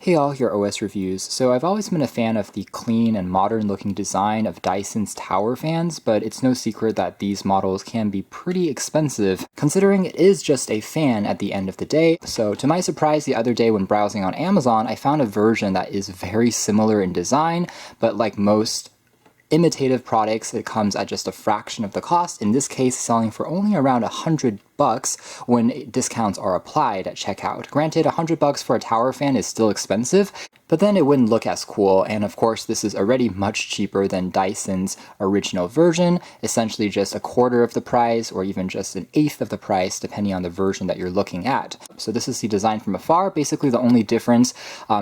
Hey all, your OS reviews. So I've always been a fan of the clean and modern looking design of Dyson's tower fans, but it's no secret that these models can be pretty expensive, considering it is just a fan at the end of the day. So to my surprise, the other day when browsing on Amazon, I found a version that is very similar in design, but like most imitative products, it comes at just a fraction of the cost. In this case, selling for only around $100 when discounts are applied at checkout. Granted, $100 for a tower fan is still expensive, but then it wouldn't look as cool, and of course this is already much cheaper than Dyson's original version, essentially just a quarter of the price or even just an eighth of the price depending on the version that you're looking at. So this is the design from afar. Basically the only difference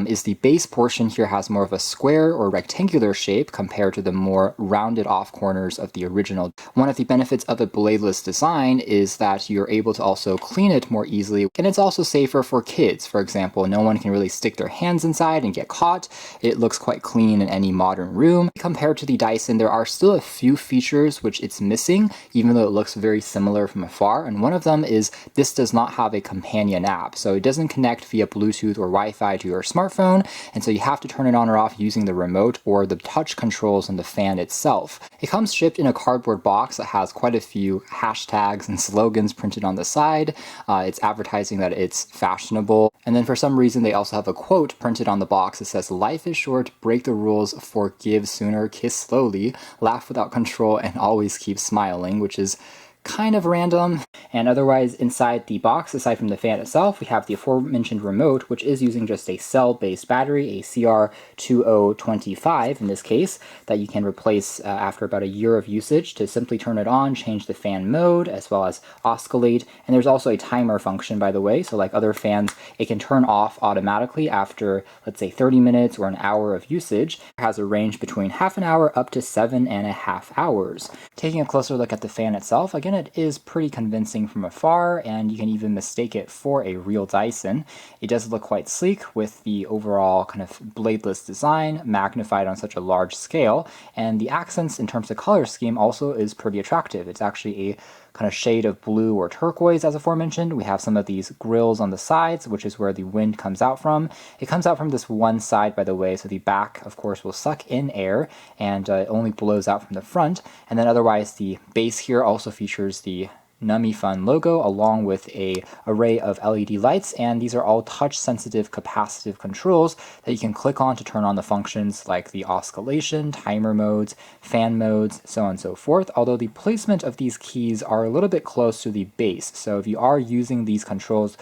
is the base portion here has more of a square or rectangular shape compared to the more rounded off corners of the original. One of the benefits of a bladeless design is that you're able to also clean it more easily, and it's also safer for kids. For example, no one can really stick their hands inside and get caught. It looks quite clean in any modern room. Compared to the Dyson, there are still a few features which it's missing, even though it looks very similar from afar, and one of them is this does not have a companion app. So it doesn't connect via Bluetooth or Wi-Fi to your smartphone, and so you have to turn it on or off using the remote or the touch controls on the fan itself. It comes shipped in a cardboard box that has quite a few hashtags and slogans printed on the side. It's advertising that it's fashionable, and then for some reason they also have a quote printed on the box. It says, "Life is short, break the rules, forgive sooner, kiss slowly, laugh without control, and always keep smiling," which is kind of random. And otherwise, inside the box, aside from the fan itself, we have the aforementioned remote, which is using just a cell-based battery, a CR2025 in this case, that you can replace after about a year of usage to simply turn it on, change the fan mode, as well as oscillate. And there's also a timer function, by the way, so like other fans, it can turn off automatically after, let's say, 30 minutes or an hour of usage. It has a range between half an hour up to 7.5 hours. Taking a closer look at the fan itself, again, it is pretty convincing from afar, and you can even mistake it for a real Dyson. It does look quite sleek with the overall kind of bladeless design magnified on such a large scale, and the accents in terms of color scheme also is pretty attractive. It's actually a kind of shade of blue or turquoise, as aforementioned. We have some of these grills on the sides, which is where the wind comes out from. It comes out from this one side, by the way, so the back, of course, will suck in air, and it only blows out from the front. And then otherwise, the base here also features the NUMIFUN logo along with a array of LED lights, and these are all touch sensitive capacitive controls that you can click on to turn on the functions like the oscillation, timer modes, fan modes, so on and so forth, although the placement of these keys are a little bit close to the base. So if you are using these controls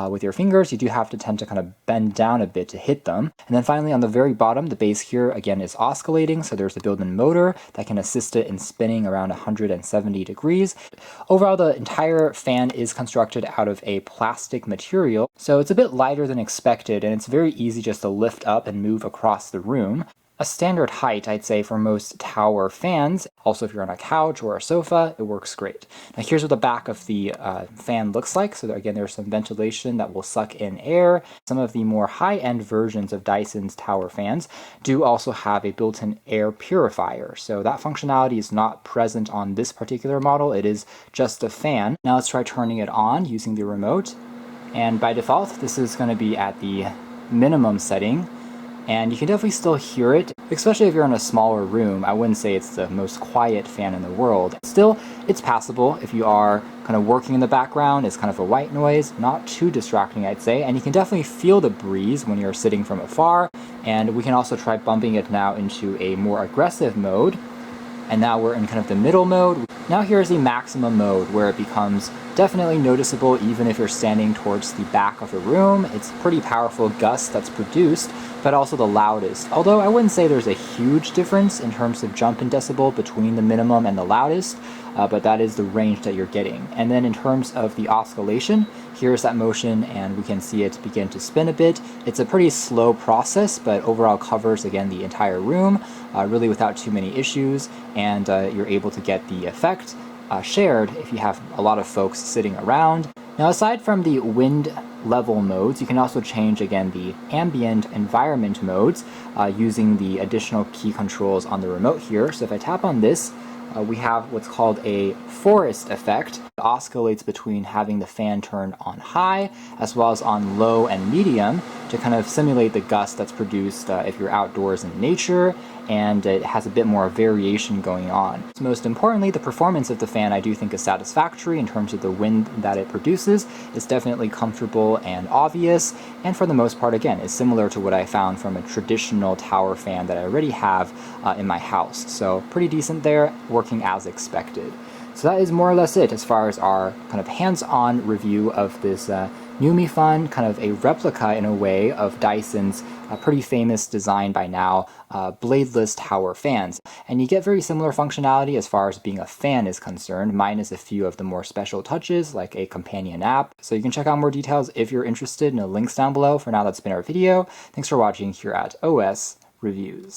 with your fingers, you do have to tend to kind of bend down a bit to hit them. And then finally on the very bottom, the base here again is oscillating, so there's a built-in motor that can assist it in spinning around 170 degrees. Overall, the entire fan is constructed out of a plastic material, so it's a bit lighter than expected, and it's very easy just to lift up and move across the room. A standard height, I'd say, for most tower fans. Also, if you're on a couch or a sofa, it works great. Now here's what the back of the fan looks like. So again, there's some ventilation that will suck in air. Some of the more high-end versions of Dyson's tower fans do also have a built-in air purifier. So that functionality is not present on this particular model. It is just a fan. Now let's try turning it on using the remote. And by default, this is going to be at the minimum setting. And you can definitely still hear it, especially if you're in a smaller room. I wouldn't say it's the most quiet fan in the world. Still, it's passable if you are kind of working in the background. It's kind of a white noise, not too distracting, I'd say. And you can definitely feel the breeze when you're sitting from afar. And we can also try bumping it now into a more aggressive mode. And now we're in kind of the middle mode. Now here's the maximum mode where it becomes definitely noticeable even if you're standing towards the back of the room. It's pretty powerful gust that's produced, but also the loudest. Although I wouldn't say there's a huge difference in terms of jump in decibel between the minimum and the loudest, but that is the range that you're getting. And then in terms of the oscillation, here's that motion, and we can see it begin to spin a bit. It's a pretty slow process, but overall covers, again, the entire room, really without too many issues, and you're able to get the effect shared if you have a lot of folks sitting around. Now, aside from the wind level modes, you can also change, again, the ambient environment modes using the additional key controls on the remote here. So if I tap on this, we have what's called a forest effect. It oscillates between having the fan turned on high as well as on low and medium to kind of simulate the gust that's produced if you're outdoors in nature, and it has a bit more variation going on. So most importantly, the performance of the fan I do think is satisfactory in terms of the wind that it produces. It's definitely comfortable and obvious, and for the most part, again, is similar to what I found from a traditional tower fan that I already have in my house. So pretty decent there, working as expected. So that is more or less it as far as our kind of hands-on review of this NUMIFUN, kind of a replica in a way of Dyson's pretty famous design by now, bladeless tower fans. And you get very similar functionality as far as being a fan is concerned, minus a few of the more special touches like a companion app. So you can check out more details if you're interested in the links down below. For now, that's been our video. Thanks for watching here at OS Reviews.